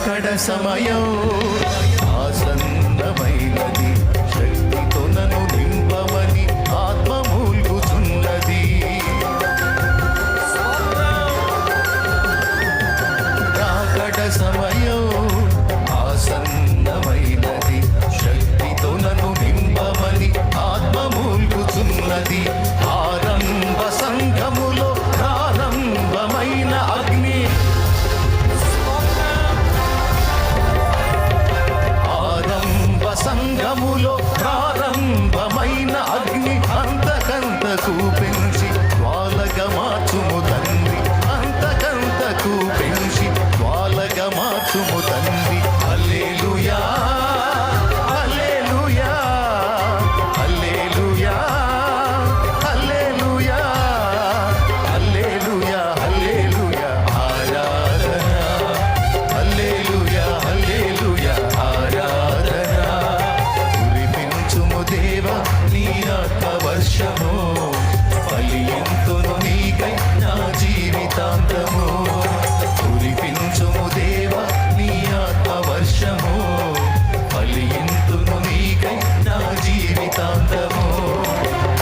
రాకడ సమయం ఆసన్నమైనది, శక్తితో నన్ను నింపమని ఆత్మ మూల్గుచున్నది. రాకడ సమయం ఆసన్నమైనది, శక్తితో నన్ను నింపమని ఆత్మ మూల్గుచున్నది. ఆరంభ సంఘములో ప్రారంభమైన అగ్ని, ఆరంభ సంఘములో ప్రారంభమైన అగ్ని అంతకంతకు పెంచి జ్వాలగా మార్చుము తండ్రి, అంతకంతకు పెంచి జ్వాలగా మార్చుము తండ్రి.